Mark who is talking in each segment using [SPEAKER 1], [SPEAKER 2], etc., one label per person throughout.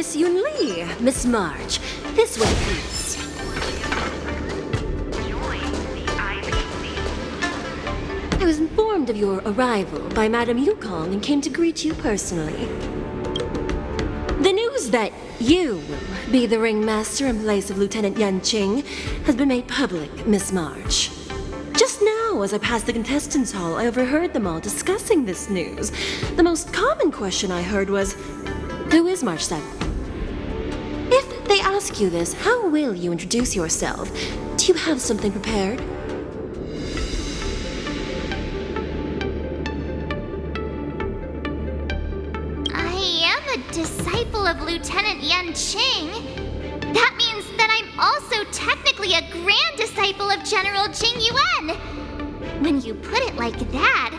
[SPEAKER 1] Miss Yunli, Miss March. This way, please. I was informed of your arrival by Madame Yukong and came to greet you personally. The news that you will be the ringmaster in place of Lieutenant Yanqing has been made public, Miss March. Just now, as I passed the contestants' hall, I overheard them all discussing this news. The most common question I heard was, who is March 7th? If they ask you this, how will you introduce yourself? Do you have something prepared?
[SPEAKER 2] Disciple of Lieutenant Yanqing. That means that I'm also technically a grand disciple of General Jing Yuan. When you put it like that,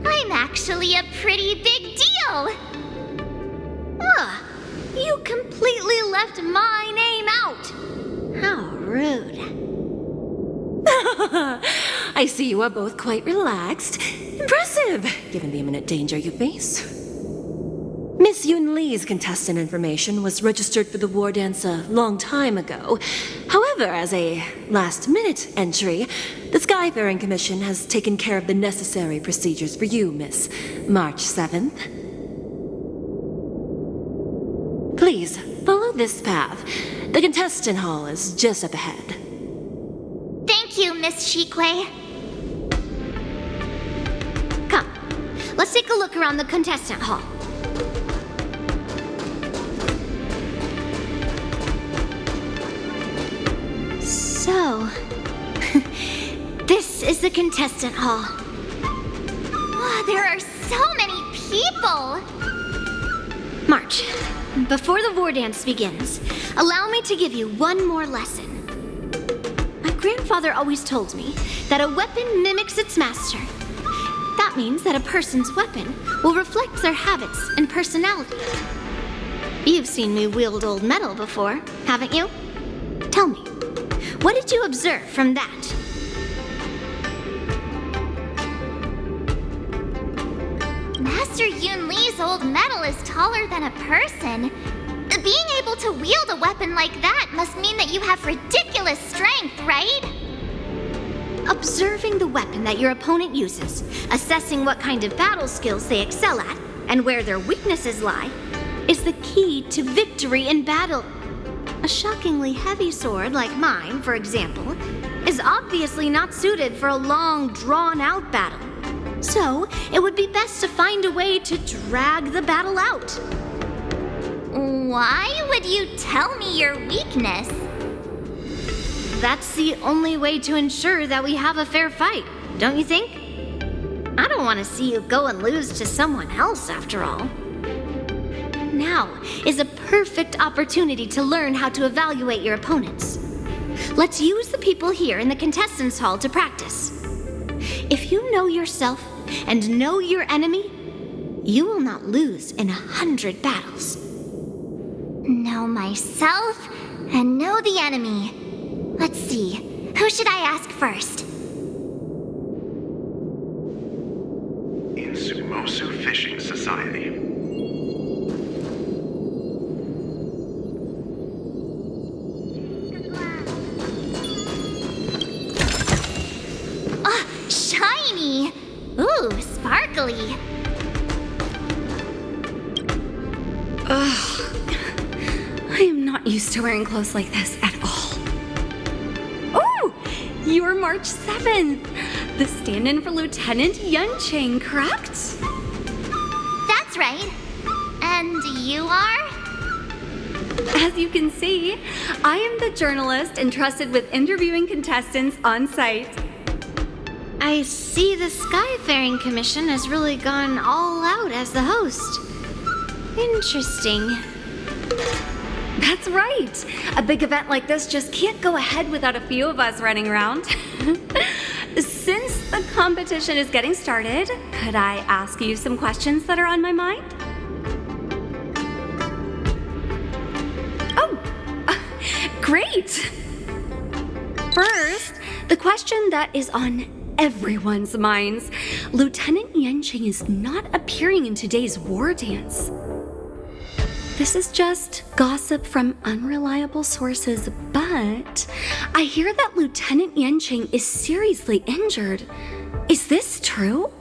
[SPEAKER 2] I'm actually a pretty big deal. Ugh, you completely left my name out. How rude.
[SPEAKER 1] I see you are both quite relaxed. Impressive, given the imminent danger you face. Miss Yunli's contestant information was registered for the war dance a long time ago. However, as a last-minute entry, the Skyfaring Commission has taken care of the necessary procedures for you, Miss March 7th. Please, follow this path. The contestant hall is just up ahead.
[SPEAKER 2] Thank you, Miss Shikwe. Come, let's take a look around the contestant hall. So, this is the contestant hall. Wow, there are so many people! March, before the war dance begins, allow me to give you one more lesson. My grandfather always told me that a weapon mimics its master. That means that a person's weapon will reflect their habits and personality. You've seen me wield old metal before, haven't you? Tell me. What did you observe from that? Master Yunli's old metal is taller than a person. Being able to wield a weapon like that must mean that you have ridiculous strength, right? Observing the weapon that your opponent uses, assessing what kind of battle skills they excel at, and where their weaknesses lie, is the key to victory in battle. A shockingly heavy sword like mine, for example, is obviously not suited for a long, drawn-out battle. So, it would be best to find a way to drag the battle out. Why would you tell me your weakness? That's the only way to ensure that we have a fair fight, don't you think? I don't want to see you go and lose to someone else, after all. Now is a perfect opportunity to learn how to evaluate your opponents. Let's use the people here in the contestants' hall to practice. If you know yourself and know your enemy, you will not lose in 100 battles. Know myself and know the enemy. Let's see, who should I ask first?
[SPEAKER 3] In Sumosu Fishing Society.
[SPEAKER 2] Shiny! Ooh, sparkly.
[SPEAKER 4] Ugh. I am not used to wearing clothes like this at all. Oh! You're March 7th! The stand-in for Lieutenant Yanqing, correct?
[SPEAKER 2] That's right. And you are?
[SPEAKER 4] As you can see, I am the journalist entrusted with interviewing contestants on site.
[SPEAKER 2] I see the Skyfaring Commission has really gone all out as the host. Interesting.
[SPEAKER 4] That's right. A big event like this just can't go ahead without a few of us running around. Since the competition is getting started, could I ask you some questions that are on my mind? Oh, great. First, the question that is on everyone's minds. Lieutenant Yanqing is not appearing in today's war dance. this is just gossip from unreliable sources, but I hear that Lieutenant Yanqing is seriously injured. Is this true?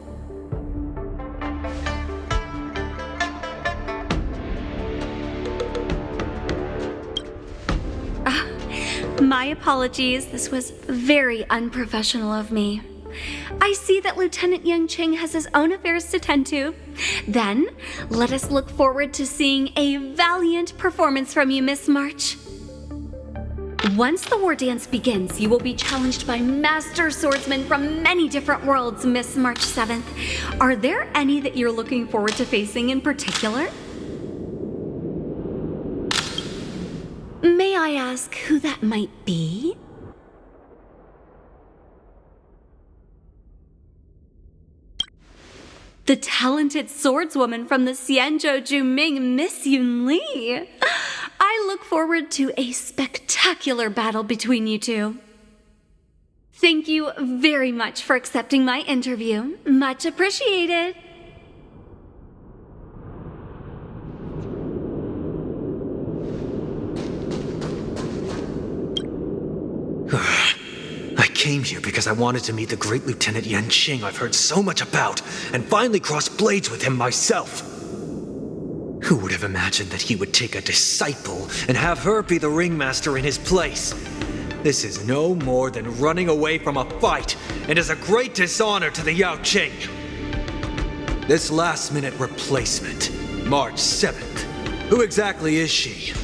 [SPEAKER 4] My apologies, this was very unprofessional of me. I see that Lieutenant Yanqing has his own affairs to tend to. Then, let us look forward to seeing a valiant performance from you, Miss March. Once the war dance begins, you will be challenged by master swordsmen from many different worlds, Miss March 7th. Are there any that you're looking forward to facing in particular? May I ask who that might be? The talented swordswoman from the Xianzhou Juming, Miss Yun Li. I look forward to a spectacular battle between you two. Thank you very much for accepting my interview. Much appreciated.
[SPEAKER 5] I came here because I wanted to meet the great Lieutenant Yanqing I've heard so much about, and finally cross blades with him myself. Who would have imagined that he would take a disciple and have her be the ringmaster in his place? This is no more than running away from a fight, and is a great dishonor to the Yao Qing. This last-minute replacement, March 7th, who exactly is she?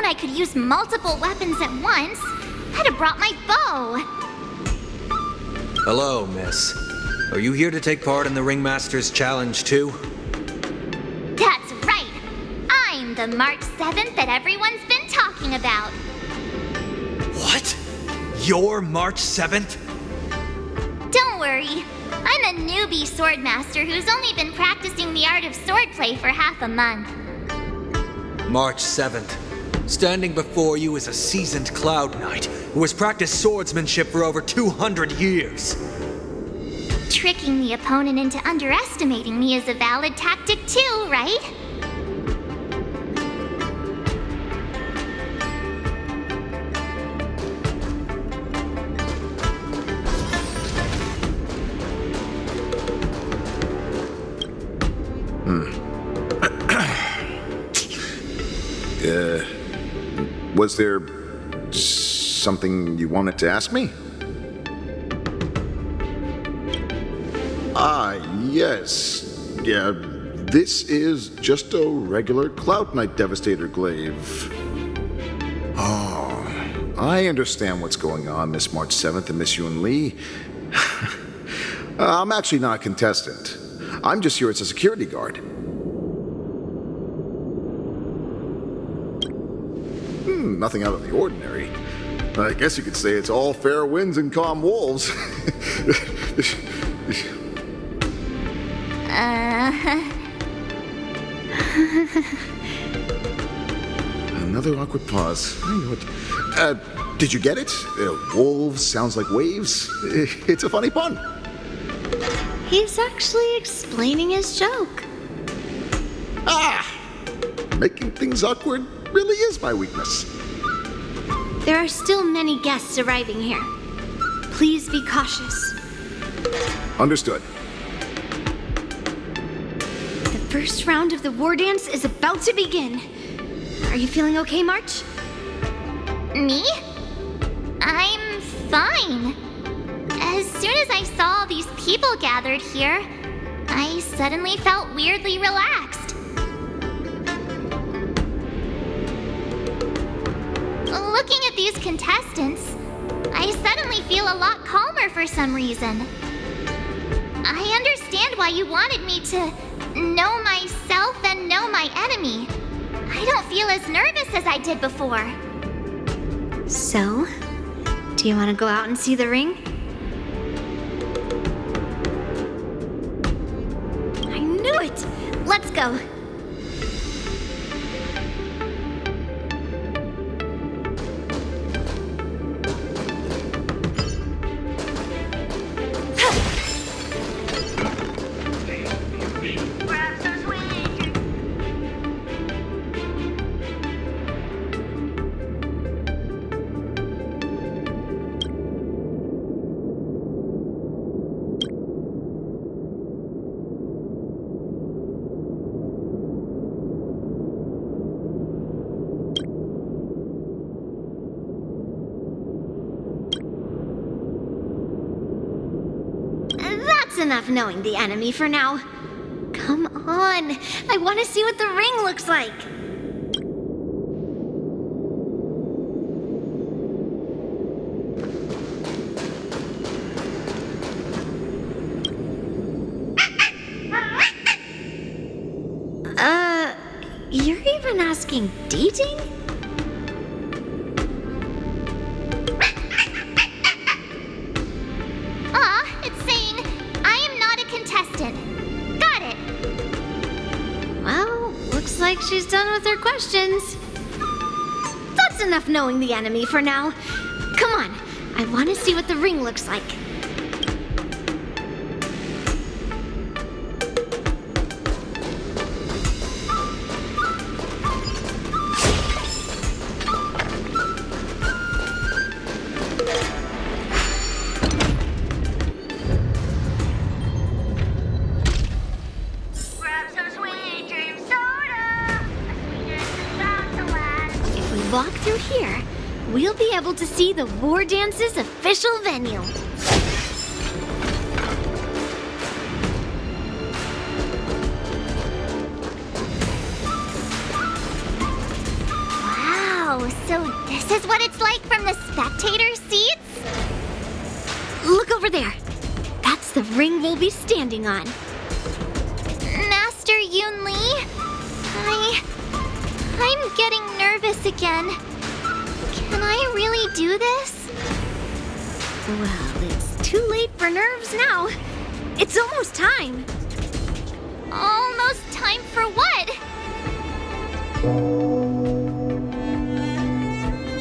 [SPEAKER 2] I could use multiple weapons at once, I'd have brought my bow.
[SPEAKER 5] Hello, miss. Are you here to take part in the Ringmaster's Challenge too?
[SPEAKER 2] That's right. I'm the March 7th that everyone's been talking about.
[SPEAKER 5] What? You're March 7th?
[SPEAKER 2] Don't worry. I'm a newbie swordmaster who's only been practicing the art of swordplay for half a month.
[SPEAKER 5] March 7th. Standing before you is a seasoned Cloud Knight who has practiced swordsmanship for over 200 years.
[SPEAKER 2] Tricking the opponent into underestimating me is a valid tactic too, right?
[SPEAKER 6] Was there something you wanted to ask me? Yes. Yeah, this is just a regular Cloud Knight Devastator glaive. Oh, I understand what's going on, Miss March 7th and Miss Yun Li. I'm actually not a contestant. I'm just here as a security guard. Nothing out of the ordinary. I guess you could say it's all fair winds and calm wolves. Another awkward pause. I knew it. Did you get it? Wolves sounds like waves. It's a funny pun.
[SPEAKER 2] He's actually explaining his joke.
[SPEAKER 6] Making things awkward really is my weakness.
[SPEAKER 2] There are still many guests arriving here. Please be cautious.
[SPEAKER 6] Understood.
[SPEAKER 2] The first round of the war dance is about to begin. Are you feeling okay, March? Me? I'm fine. As soon as I saw all these people gathered here, I suddenly felt weirdly relaxed. Looking at these contestants, I suddenly feel a lot calmer for some reason. I understand why you wanted me to know myself and know my enemy. I don't feel as nervous as I did before. So, do you want to go out and see the ring? I knew it! Let's go. enough knowing the enemy for now. Come on, I want to see what the ring looks like. You're even asking dating?
[SPEAKER 7] It's saying, I am not a contestant. Got it.
[SPEAKER 2] Well, looks like she's done with her questions. That's enough knowing the enemy for now. Come on, I want to see what the ring looks like. Walk through here, we'll be able to see the War Dance's official venue.
[SPEAKER 7] Wow, so this is what it's like from the spectator seats?
[SPEAKER 2] Look over there. That's the ring we'll be standing on.
[SPEAKER 7] Master Yoon Lee? I'm getting nervous again. Can I really do this?
[SPEAKER 2] Well, it's too late for nerves now. It's almost time.
[SPEAKER 7] Almost time for what?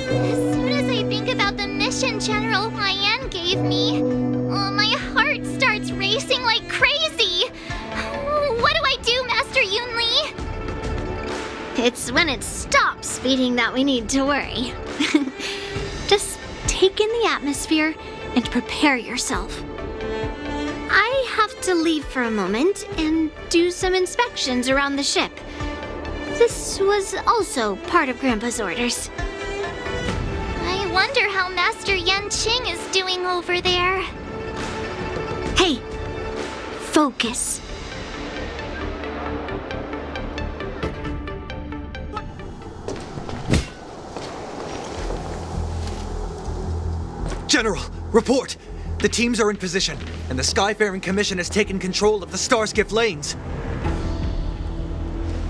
[SPEAKER 7] As soon as I think about the mission General Hyen gave me, my heart starts racing like crazy. What do I do, Master Yoon Lee?
[SPEAKER 2] It's when it stops beating that we need to worry. Just take in the atmosphere and prepare yourself. I have to leave for a moment and do some inspections around the ship. This was also part of Grandpa's orders.
[SPEAKER 7] I wonder how Master Yen Qing is doing over there.
[SPEAKER 2] Hey, focus.
[SPEAKER 5] General, report! The teams are in position, and the Skyfaring Commission has taken control of the Starskiff lanes.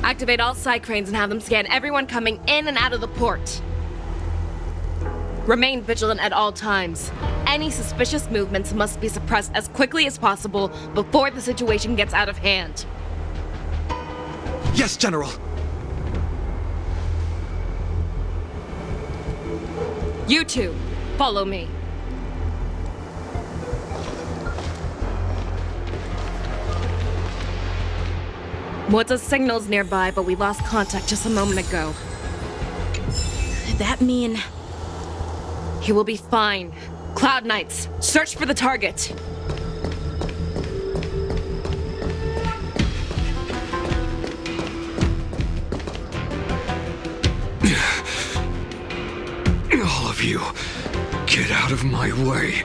[SPEAKER 8] Activate all side cranes and have them scan everyone coming in and out of the port. Remain vigilant at all times. Any suspicious movements must be suppressed as quickly as possible before the situation gets out of hand.
[SPEAKER 5] Yes, General!
[SPEAKER 8] You two, follow me. What's signals nearby, but we lost contact just a moment ago. That mean he will be fine. Cloud Knights, search for the target.
[SPEAKER 9] All of you, get out of my way.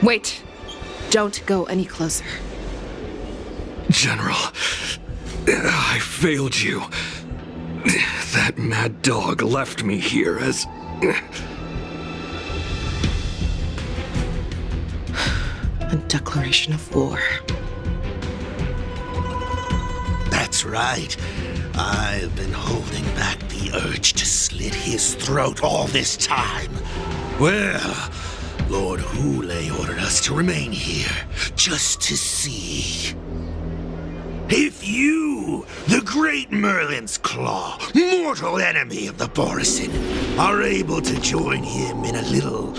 [SPEAKER 8] Wait. Don't go any closer.
[SPEAKER 9] General, I failed you. That mad dog left me here as...
[SPEAKER 8] A declaration of war.
[SPEAKER 10] That's right. I've been holding back the urge to slit his throat all this time. Well, Lord Hule ordered us to remain here, just to see. If you, the great Merlin's Claw, mortal enemy of the borisin, are able to join him in a little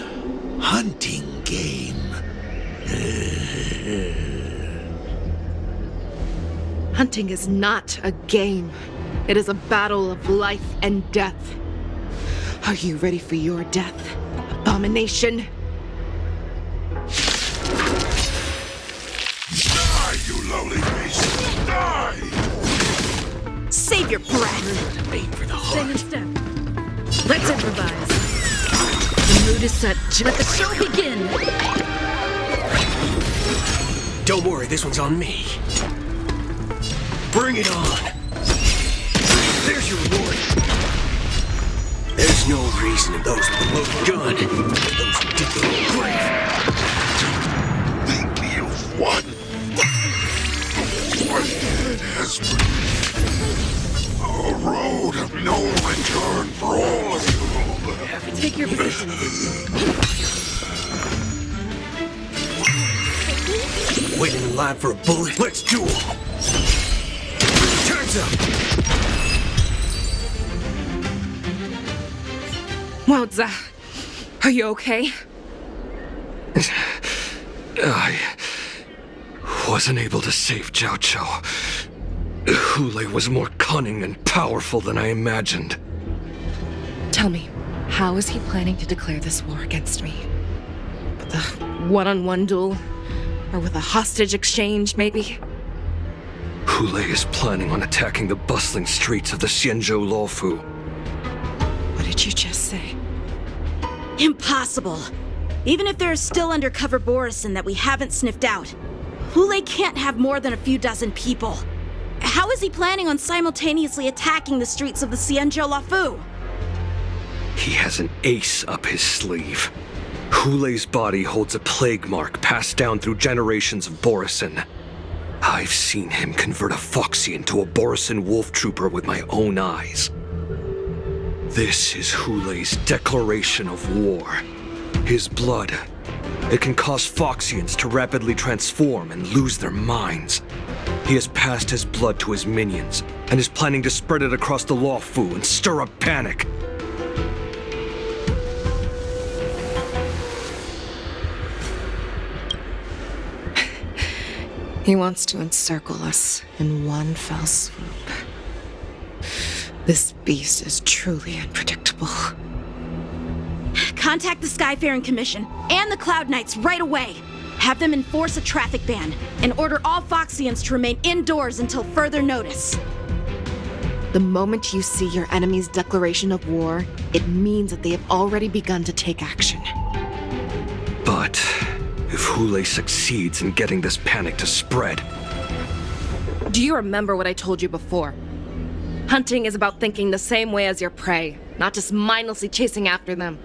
[SPEAKER 10] hunting game.
[SPEAKER 8] Hunting is not a game. It is a battle of life and death. Are you ready for your death, abomination?
[SPEAKER 9] Die, you lowly beast! Die!
[SPEAKER 11] Save your breath.
[SPEAKER 10] Aim for the
[SPEAKER 8] Stay in
[SPEAKER 10] heart.
[SPEAKER 8] step. Let's improvise. The mood is set. Let the show begin.
[SPEAKER 5] Don't worry, this one's on me. Bring it on. There's your reward.
[SPEAKER 10] There's no reason in those with a loaded gun. Those who dig their own grave.
[SPEAKER 6] Think you've won. What it has been. A road of no return for all of you.
[SPEAKER 8] Take your positions.
[SPEAKER 5] Waiting in line for a bullet? Let's duel! Turns up!
[SPEAKER 8] Wowza. Are you okay?
[SPEAKER 9] I wasn't able to save Jiao Chou. Hule was more cunning and powerful than I imagined.
[SPEAKER 8] Tell me, how is he planning to declare this war against me? With a one-on-one duel? Or with a hostage exchange, maybe?
[SPEAKER 9] Hule is planning on attacking the bustling streets of the Xianzhou Luofu.
[SPEAKER 8] What did you just say?
[SPEAKER 11] Impossible. Even if there are still undercover borisin that we haven't sniffed out, Hule can't have more than a few dozen people. How is he planning on simultaneously attacking the streets of the Xianzhou Luofu?
[SPEAKER 9] He has an ace up his sleeve. Hule's body holds a plague mark passed down through generations of borisin. I've seen him convert a foxy into a borisin wolf trooper with my own eyes. This is Hule's declaration of war. His blood. It can cause Foxians to rapidly transform and lose their minds. He has passed his blood to his minions, and is planning to spread it across the Luofu and stir up panic.
[SPEAKER 8] He wants to encircle us in one fell swoop. This beast is truly unpredictable.
[SPEAKER 11] Contact the Skyfaring Commission and the Cloud Knights right away. Have them enforce a traffic ban and order all Foxians to remain indoors until further notice.
[SPEAKER 8] The moment you see your enemy's declaration of war, it means that they have already begun to take action.
[SPEAKER 9] But if Hule succeeds in getting this panic to spread...
[SPEAKER 8] Do you remember what I told you before? Hunting is about thinking the same way as your prey, not just mindlessly chasing after them.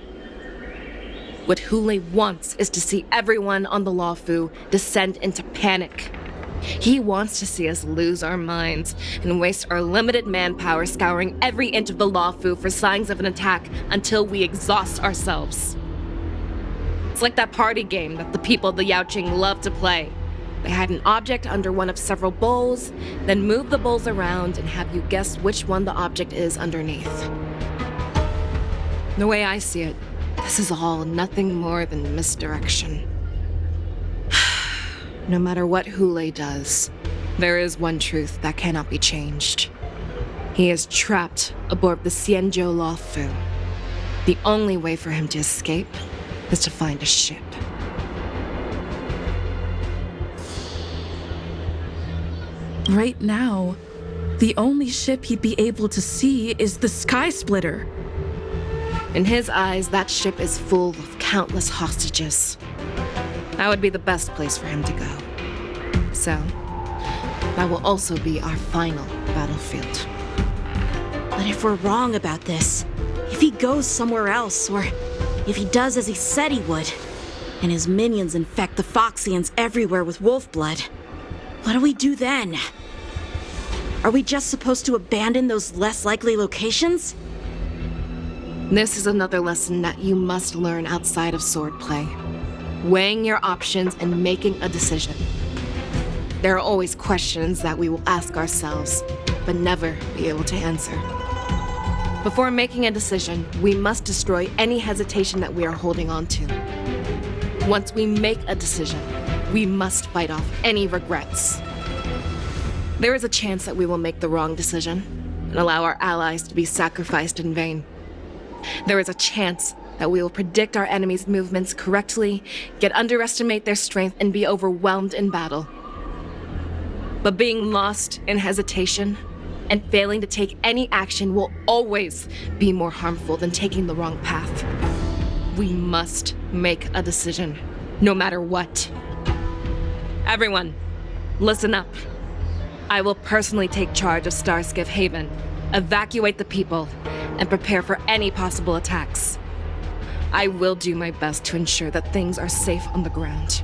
[SPEAKER 8] What Hule wants is to see everyone on the Luofu descend into panic. He wants to see us lose our minds and waste our limited manpower scouring every inch of the Luofu for signs of an attack until we exhaust ourselves. It's like that party game that the people of the Yaoqing love to play. They hide an object under one of several bowls, then move the bowls around and have you guess which one the object is underneath. The way I see it, this is all nothing more than misdirection. No matter what Hule does, there is one truth that cannot be changed. He is trapped aboard the Xianzhou Luofu. The only way for him to escape is to find a ship.
[SPEAKER 12] Right now, the only ship he'd be able to see is the Sky Splitter.
[SPEAKER 8] In his eyes, that ship is full of countless hostages. That would be the best place for him to go. So, that will also be our final battlefield.
[SPEAKER 11] But if we're wrong about this, if he goes somewhere else, or if he does as he said he would, and his minions infect the Foxians everywhere with wolf blood, what do we do then? Are we just supposed to abandon those less likely locations?
[SPEAKER 8] This is another lesson that you must learn outside of swordplay. Weighing your options and making a decision. There are always questions that we will ask ourselves, but never be able to answer. Before making a decision, we must destroy any hesitation that we are holding on to. Once we make a decision, we must fight off any regrets. There is a chance that we will make the wrong decision and allow our allies to be sacrificed in vain. There is a chance that we will predict our enemies' movements correctly, yet underestimate their strength and be overwhelmed in battle. But being lost in hesitation and failing to take any action will always be more harmful than taking the wrong path. We must make a decision, no matter what. Everyone, listen up. I will personally take charge of Starskiff Haven, evacuate the people, and prepare for any possible attacks. I will do my best to ensure that things are safe on the ground.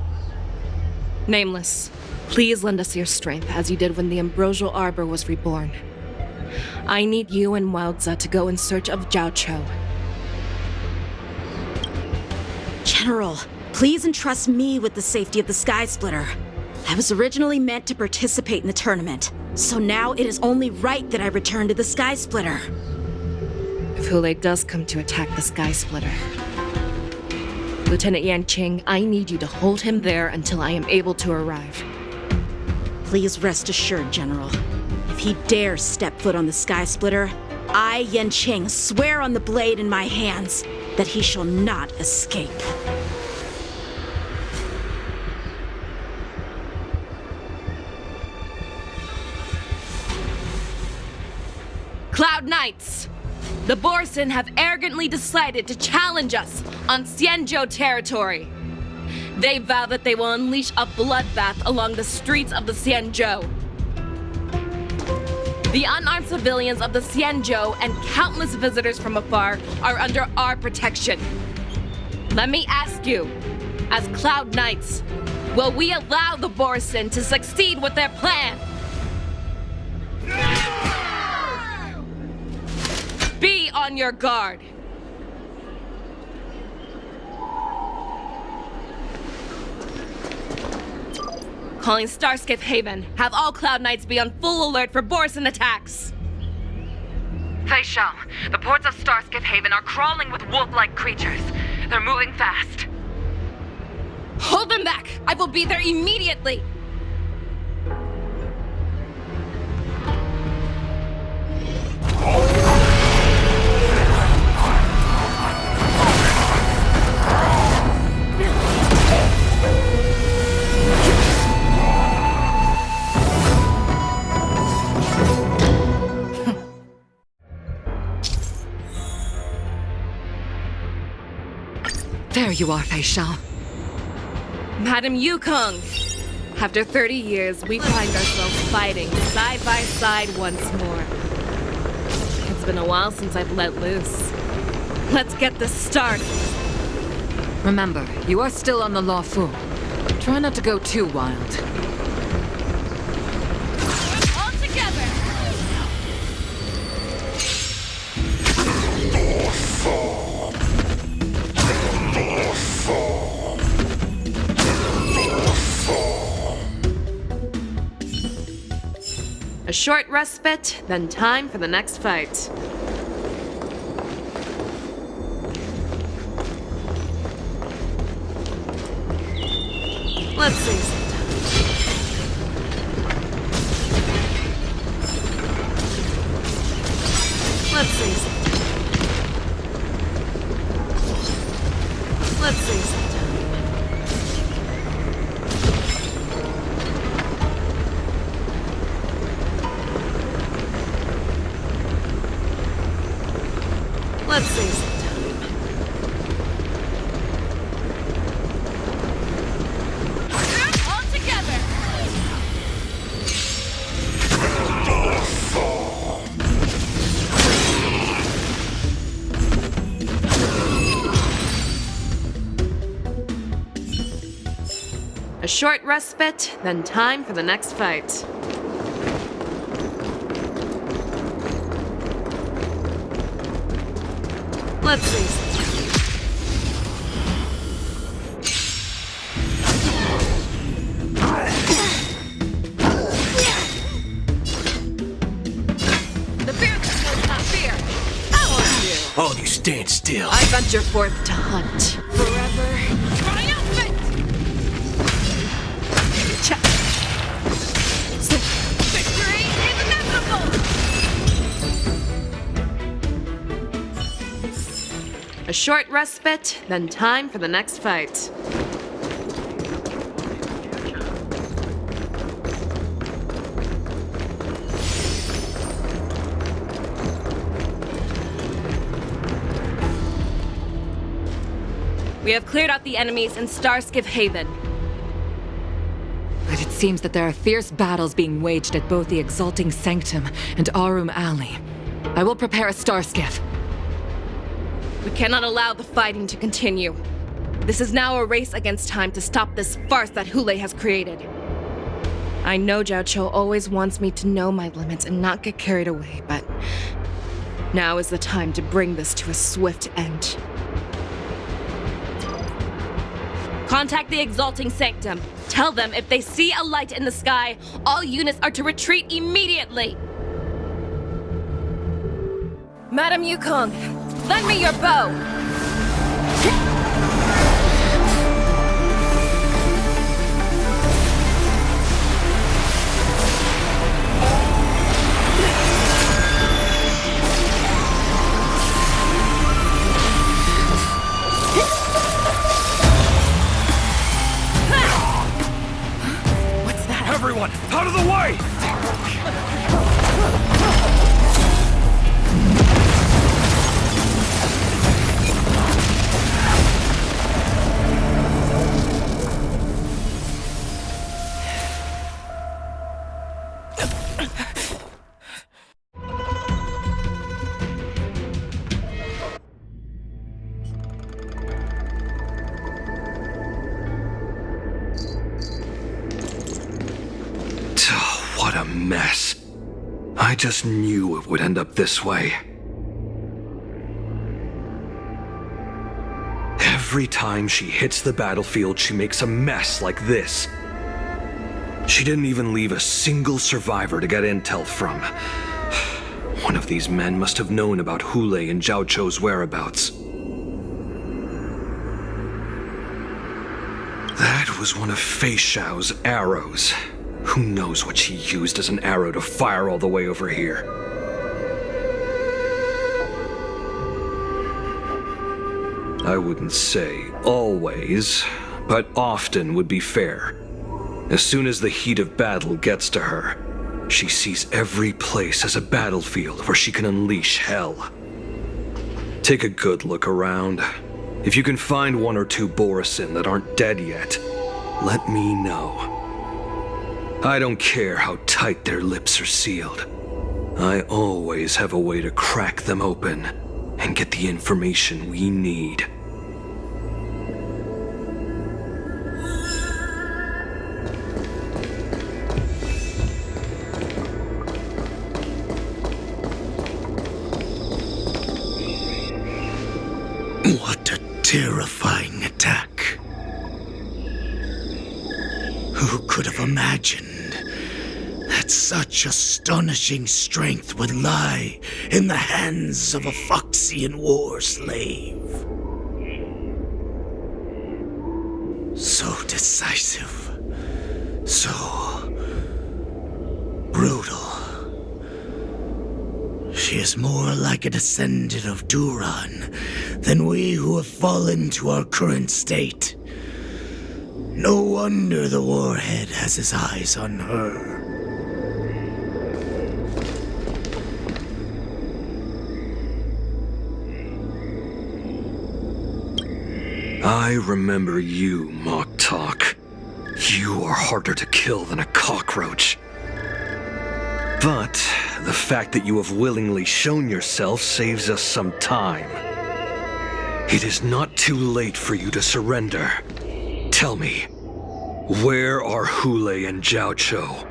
[SPEAKER 8] Nameless, please lend us your strength as you did when the Ambrosial Arbor was reborn. I need you and Wildza to go in search of Jiao Cho.
[SPEAKER 11] General, please entrust me with the safety of the Sky Splitter. I was originally meant to participate in the tournament, so now it is only right that I return to the Sky Splitter.
[SPEAKER 8] If Hulei does come to attack the Sky Splitter, Lieutenant Yanqing, I need you to hold him there until I am able to arrive.
[SPEAKER 11] Please rest assured, General. If he dares step foot on the Sky Splitter, I, Yanqing, swear on the blade in my hands that he shall not escape.
[SPEAKER 8] Cloud Knights! The borisin have arrogantly decided to challenge us on Xianzhou territory. They vow that they will unleash a bloodbath along the streets of the Xianzhou. The unarmed civilians of the Xianzhou and countless visitors from afar are under our protection. Let me ask you, as Cloud Knights, will we allow the borisin to succeed with their plan? Be on your guard. Calling Starskiff Haven. Have all Cloud Knights be on full alert for borisin attacks.
[SPEAKER 13] Fei Shao, the ports of Starskiff Haven are crawling with wolf-like creatures. They're moving fast.
[SPEAKER 8] Hold them back! I will be there immediately!
[SPEAKER 13] There you are, Fei Shao.
[SPEAKER 8] Madam Yukong! After 30 years, we find ourselves fighting side by side once more. It's been a while since I've let loose. Let's get this started.
[SPEAKER 13] Remember, you are still on the Law Fu. Try not to go too wild.
[SPEAKER 8] All together! A short respite, then time for the next fight. Let's see sometime. Let's see sometime. Let's see sometime. Let's see sometime. All together! A short respite, then time for the next fight. Let's see. The fearless knows not fear. I want you.
[SPEAKER 5] All you stand still.
[SPEAKER 8] I venture forth to hunt. Forever. Triumphant! Victory is inevitable! A short respite, then time for the next fight. We have cleared out the enemies in Starskiff Haven.
[SPEAKER 13] But it seems that there are fierce battles being waged at both the Exalting Sanctum and Arum Alley. I will prepare a Starskiff.
[SPEAKER 8] We cannot allow the fighting to continue. This is now a race against time to stop this farce that Hule has created. I know Jiaoqiu always wants me to know my limits and not get carried away, but now is the time to bring this to a swift end. Contact the Exalting Sanctum. Tell them if they see a light in the sky, all units are to retreat immediately. Madam Yukong, lend me your bow.
[SPEAKER 9] Everyone, out of the way! What a mess. I just knew it would end up this way. Every time she hits the battlefield, she makes a mess like this. She didn't even leave a single survivor to get intel from. One of these men must have known about Hule and Jiaoqiu's whereabouts. That was one of Fei Xiao's arrows. Who knows what she used as an arrow to fire all the way over here? I wouldn't say always, but often would be fair. As soon as the heat of battle gets to her, she sees every place as a battlefield where she can unleash hell. Take a good look around. If you can find one or two borisin that aren't dead yet, let me know. I don't care how tight their lips are sealed. I always have a way to crack them open and get the information we need.
[SPEAKER 10] What a terrifying attack. Who could have imagined that such astonishing strength would lie in the hands of a Foxian war slave? So decisive, so brutal. She is more like a descendant of Duran than we who have fallen to our current state. No wonder the warhead has his eyes on her.
[SPEAKER 9] I remember you, Mock Talk. You are harder to kill than a cockroach. But the fact that you have willingly shown yourself saves us some time. It is not too late for you to surrender. Tell me, where are Hule and Jiaoqiu?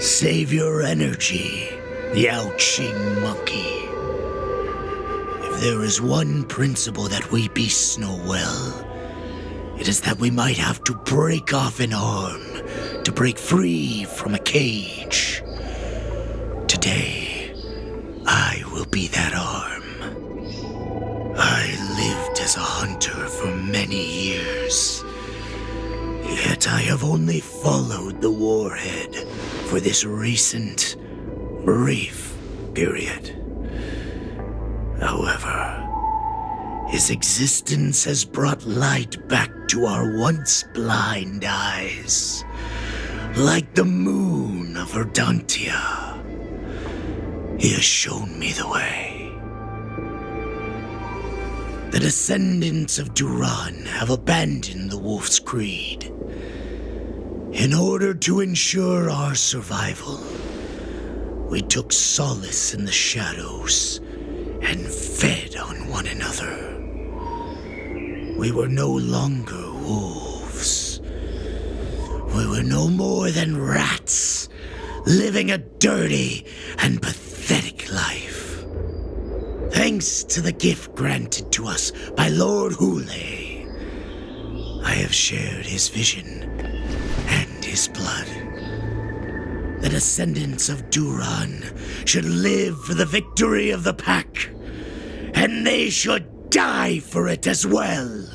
[SPEAKER 10] Save your energy, Yaoqing monkey. If there is one principle that we beasts know well, it is that we might have to break off an arm to break free from a cage. Today, I will be that arm. I lived as a hunter for many years, yet I have only followed the warhead for this recent, brief period. However, his existence has brought light back to our once blind eyes, like the moon of Verdantia. He has shown me the way. The descendants of Duran have abandoned the Wolf's Creed. In order to ensure our survival, we took solace in the shadows and fed on one another. We were no longer wolves. We were no more than rats, living a dirty and pathetic life. Thanks to the gift granted to us by Lord Hule, I have shared his vision and his blood. The descendants of Duran should live for the victory of the pack, and they should die for it as well.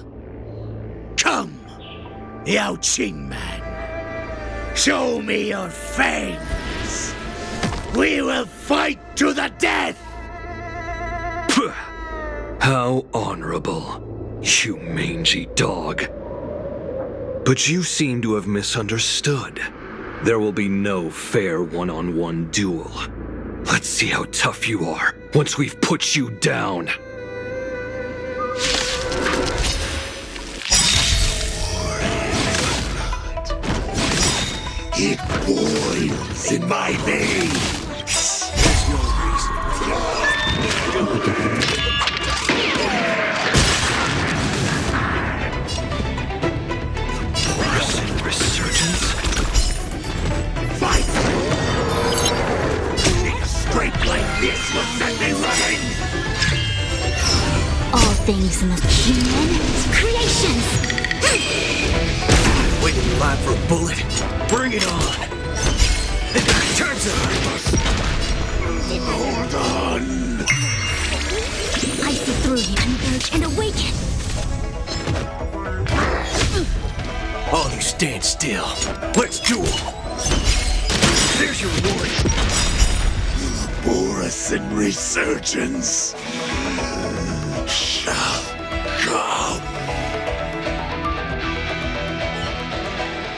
[SPEAKER 10] Come, Yao Qing man, show me your fangs. We will fight to the death!
[SPEAKER 9] How honorable, you mangy dog. But you seem to have misunderstood. There will be no fair one-on-one duel. Let's see how tough you are once we've put you down.
[SPEAKER 10] It boils in my veins. There's no reason.
[SPEAKER 9] Borisin resurgence?
[SPEAKER 10] Fight! A strength like this will set me running.
[SPEAKER 7] All things in the human creations.
[SPEAKER 5] Waiting in line for a bullet? Bring it on! Turns out!
[SPEAKER 10] Hold on!
[SPEAKER 7] I see through you, converge and awaken.
[SPEAKER 5] All you stand still. Let's duel! There's your reward!
[SPEAKER 10] Borisin resurgence shall come.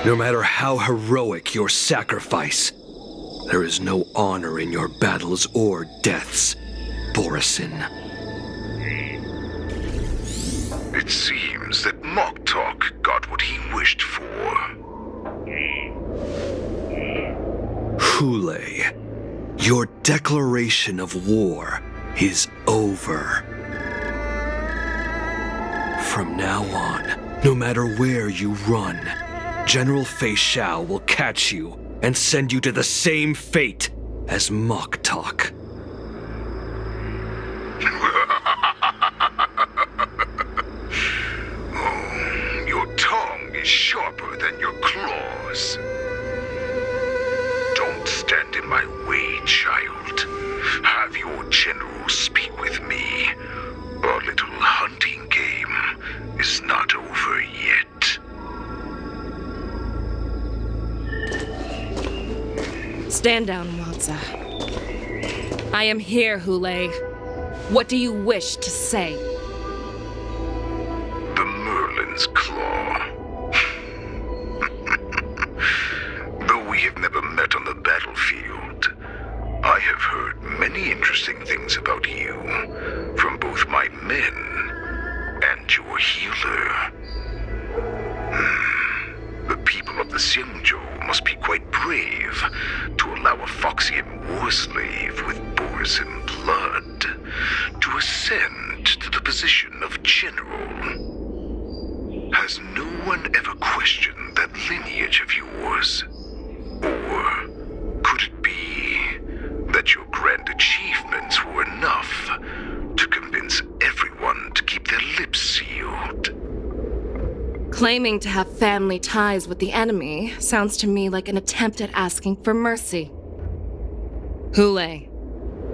[SPEAKER 9] No matter how heroic your sacrifice, there is no honor in your battles or deaths, Borisin.
[SPEAKER 3] It seems that Moktok got what he wished for.
[SPEAKER 9] Hule, your declaration of war is over. From now on, no matter where you run, General Fei Xiao will catch you and send you to the same fate as Moktok.
[SPEAKER 3] Oh, your tongue is sharper than your claws. Don't stand in my way, child. Have your general speak with me. Our little hunting game is not over yet.
[SPEAKER 8] Stand down, Walza. I am here, Hule. What do you wish to say?
[SPEAKER 3] The Merlin's Claw. Though we have never met on the battlefield, I have heard many interesting things about you from both my men and your healer. The people of the Xiangzhou must be quite brave to allow a Foxian war slave with borisin blood to ascend to the position of general. Has no one ever questioned that lineage of yours? Or could it be that your grand achievements were enough to convince everyone to keep their lips sealed?
[SPEAKER 8] Claiming to have family ties with the enemy sounds to me like an attempt at asking for mercy. Hule,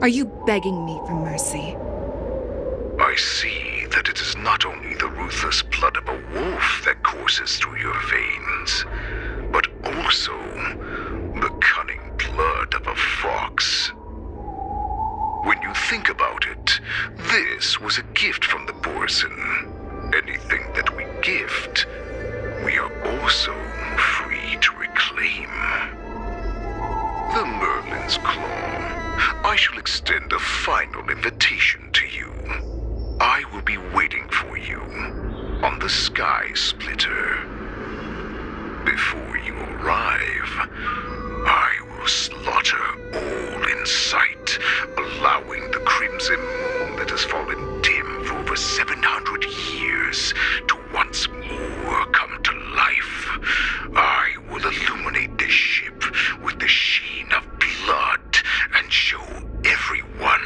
[SPEAKER 8] are you begging me for mercy?
[SPEAKER 3] I see that it is not only the ruthless blood of a wolf that courses through your veins, but also the cunning blood of a fox. When you think about it, this was a gift from the borisin. Anything that we gift, we are also free to reclaim. The Merlin's Claw. I shall extend a final invitation to you. I will be waiting for you on the Sky Splitter. Before you arrive, I will slaughter all in sight, allowing the crimson moon that has fallen dim for over 700 years to once more come to life. I will illuminate this ship with the sheen of blood and show everyone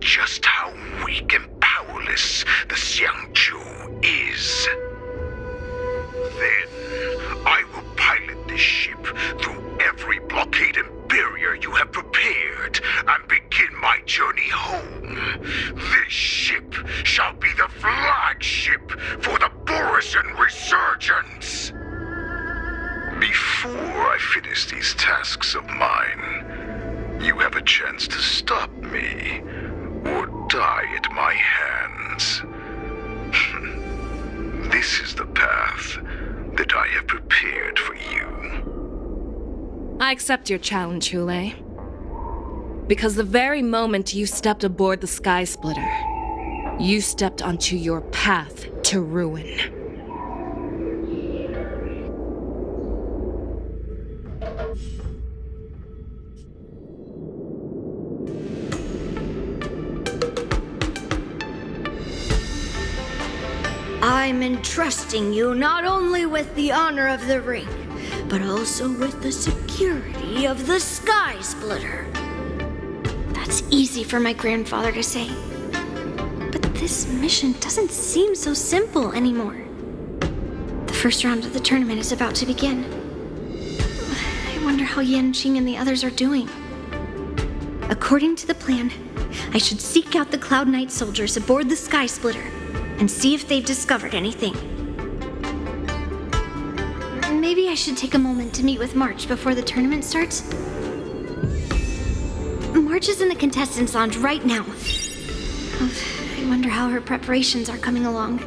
[SPEAKER 3] just how weak and powerless the Xiangzhou is. Then I will pilot this ship through every blockade and barrier you have prepared and begin my journey home. This ship shall be the flagship for the Borisin Resurgence. Before I finish these tasks of mine, you have a chance to stop me or die at my hands. This is the path that I have prepared for you.
[SPEAKER 8] I accept your challenge, Hule. Because the very moment you stepped aboard the Sky Splitter, you stepped onto your path to ruin.
[SPEAKER 2] I'm entrusting you not only with the honor of the ring, but also with the security of the Sky Splitter. That's easy for my grandfather to say. But this mission doesn't seem so simple anymore. The first round of the tournament is about to begin. I wonder how Yanqing and the others are doing. According to the plan, I should seek out the Cloud Knight soldiers aboard the Sky Splitter and see if they've discovered anything. Maybe I should take a moment to meet with March before the tournament starts. March is in the contestants' lounge right now. I wonder how her preparations are coming along.